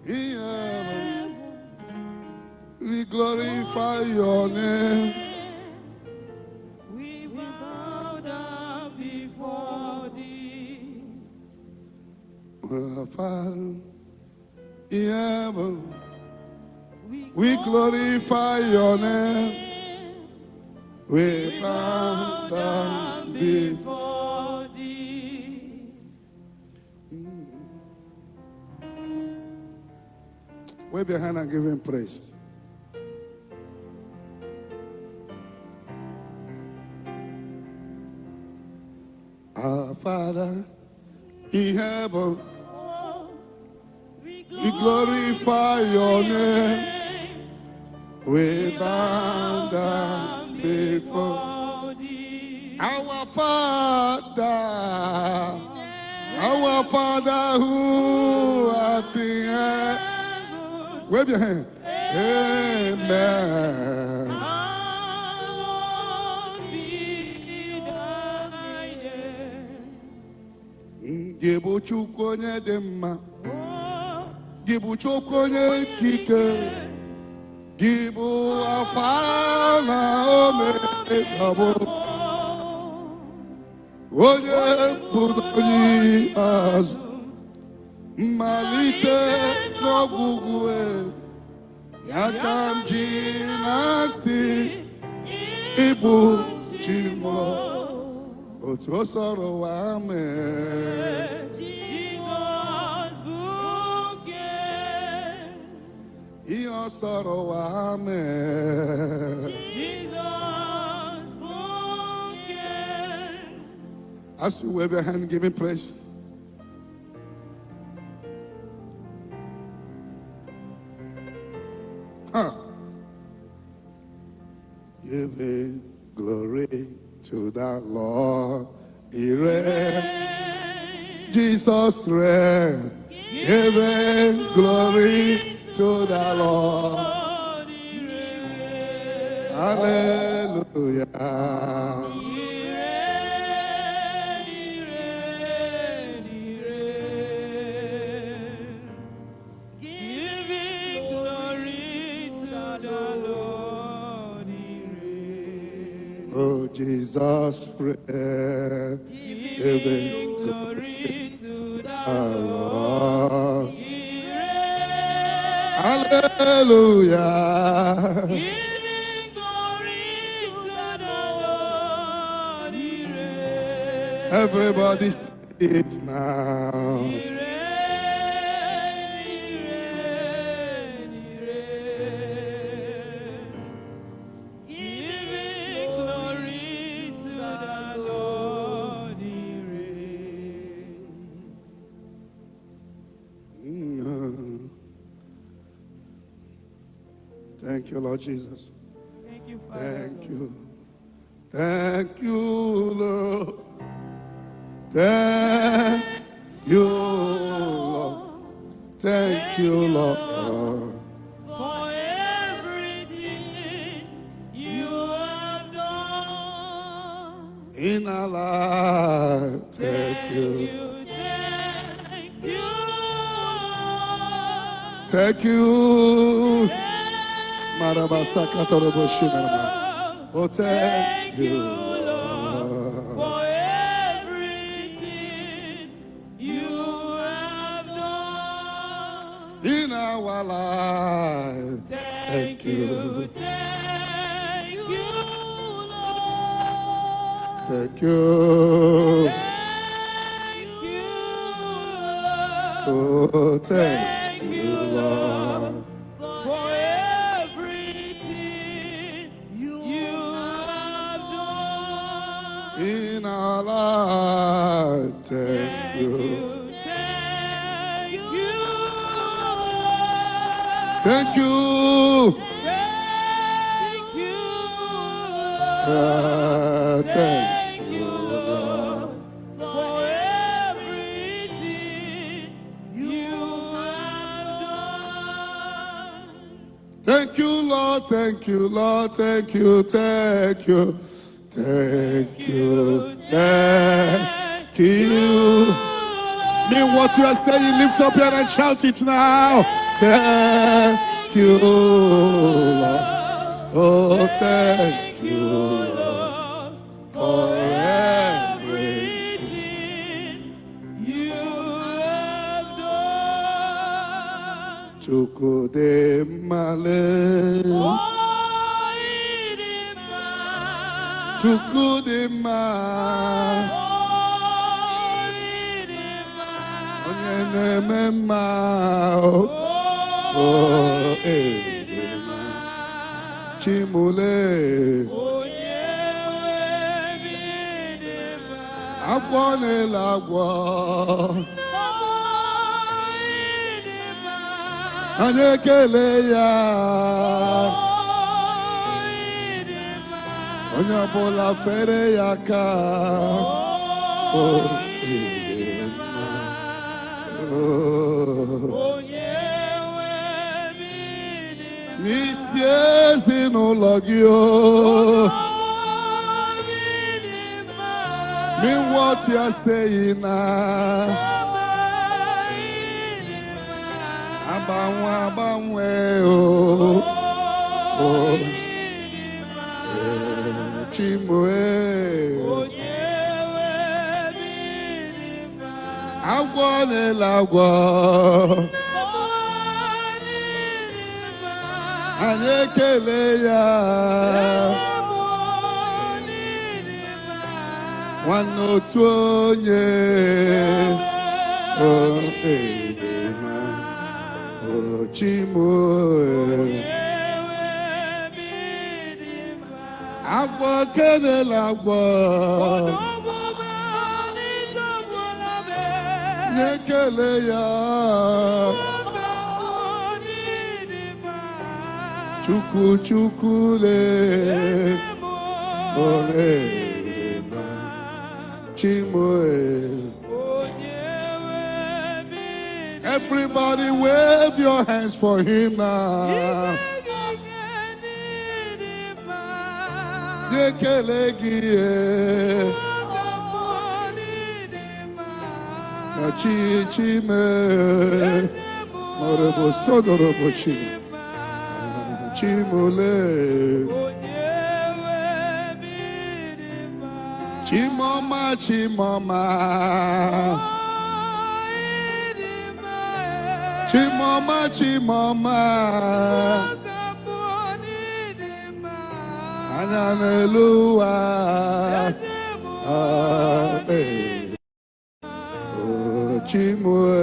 in heaven. We glorify your name. We bow down before thee. Our Father in heaven, we glorify your name. We bow down before thee. Wave your hand and give him praise. Our Father in heaven, we glorify your name. We bow down before thee. Our Father who art in heaven. Wave your hand. Amen. Gibu Chukwu onye dị mma, Gibu Chukwu onye ikike, Gibu Alfa na Omega bụ onye mbụ onye ikpeazụ, mmalite n'ọgwụgwụ ya ka m ji na-asị ịbụ chi m. Otu o sọrọ ụwa mee, Jesus buke. ihe ọ sọrọ ụwa mee. Jesus buke. As you wave your hand, give him praise. Give it glory to the Lord. He reigns. Jesus reigns. Give it glory to the Lord. Hallelujah. Oh, Jesus, pray. Give glory to the Lord. Hallelujah. Giving glory to the Lord. Everybody say it now. Thank you, Lord Jesus. Thank you, Father. Thank you. Thank you, Lord. Thank you, Lord. Thank you, Lord. For everything you have done. In our life, thank you. Thank you, Lord. Thank you. Oh, thank you, Lord, for everything you have done. in our life. Thank you. Thank you, Lord. Thank you. Thank you, Lord. Oh, thank you, Lord. For everything you have done. In our life, thank you. Thank you, Lord. Thank you. Thank you, Thank you, Lord. for everything you have done. Thank you, Lord. Thank you, Lord. Thank you. Thank you. Thank you. Thank you. Mean what you are saying, lift up your hand and shout it now. Thank you, Lord. Oh, thank you, Lord, for everything you have done. Chukudemale. Chukudema. Onyenemema. Oh, edema. Chimule. Agwonela agwo. Anyekele ya. Onye ọbụla fere ya ka. Oh, edema. Oh. N'isi ezinụlọ gị o. Mean what you are saying now. Abanwe oh. Oh. Chimwe. Agwo n'ela agwo. Anyị ekele ya. Nwanne otu onye. Oh, edema. Oh, Chimo. Agwo kenela agwo. Nyekele ya. Chukwu chukwule. Ole. Everybody wave your hands for him now. Chime Morobo Sodorobo Chimule Chimoma Chimoma Chimoma Chimoma Ananelua Chimwe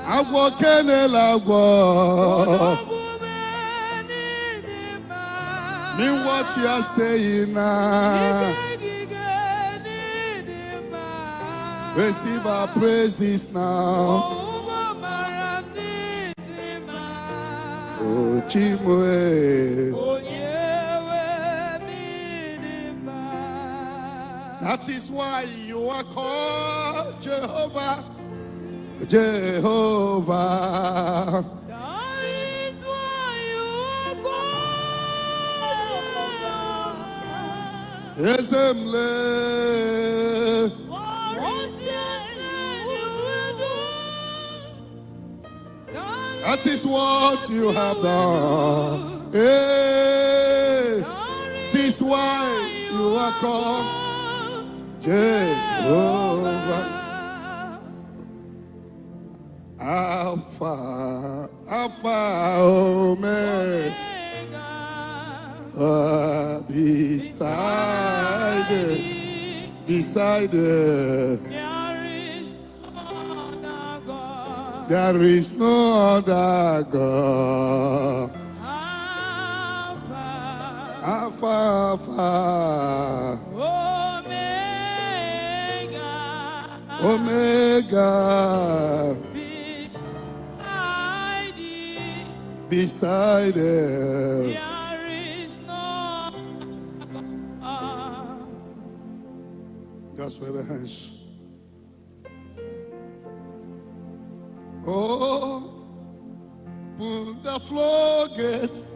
Agwo kenela agwo. Mean what you are saying now. Receive our praises now. Oh, Chimwe. That is why you are called Jehovah. Jehovah. That is why you are called Jehovah. Esemle. That is what you have done. Hey, that is why you are called Jehovah. Alpha, Alpha, Omega. Beside there is no other God. Alpha, Alpha, Omega. Beside there is no just wave your hands. Oh, put the floodgates.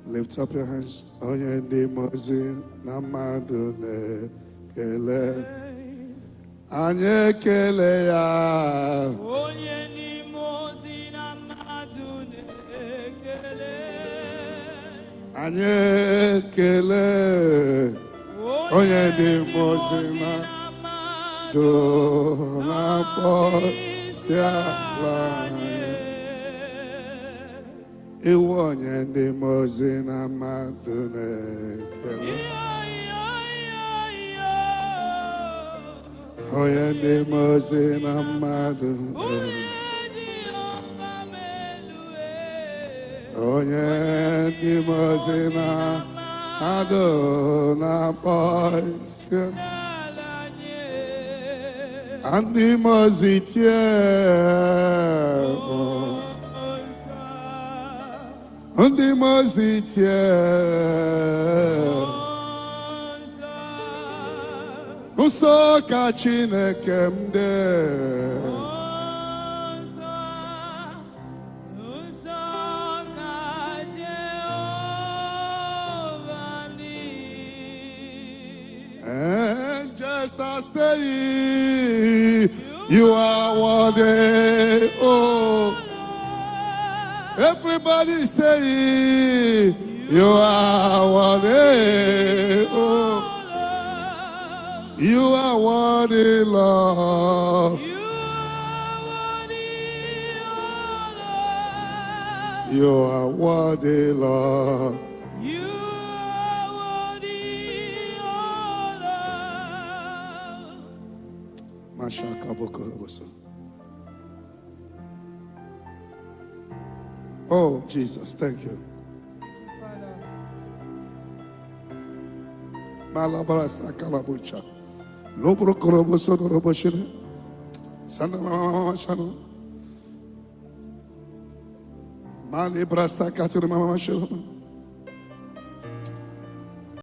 Lift up your hands. Onye ndị mozi na mmadụ na-ekele. Anyị ekele ya. Onye n'ime ozi na mmadụ na-ekele. Anyị ekele. Onye ndị mozi na mmadụ na-akpọ isiala anyị. Iwu onye ndị mozi na mmadụ na-ekele. Onye ndị mozi na mmadụ onye ndị mozi na mmadụ na-akpọ isiala. Ndị mozi tie. Ndị mozi tie. Nsọ ka Chineke m dị. Nsọ ka Jehova dị. And just as say, you are worthy. Oh, everybody say, you are worthy. Oh, you are worthy, Lord. You are worthy, Lord. You are worthy, O Lord. Mashaka Bokoroboso. Oh, Jesus, thank you. Malabara Sakalabucha. Lobro Koroboso Roboshine. Sanama Shano. Mali Brasta Katur Mama Shano.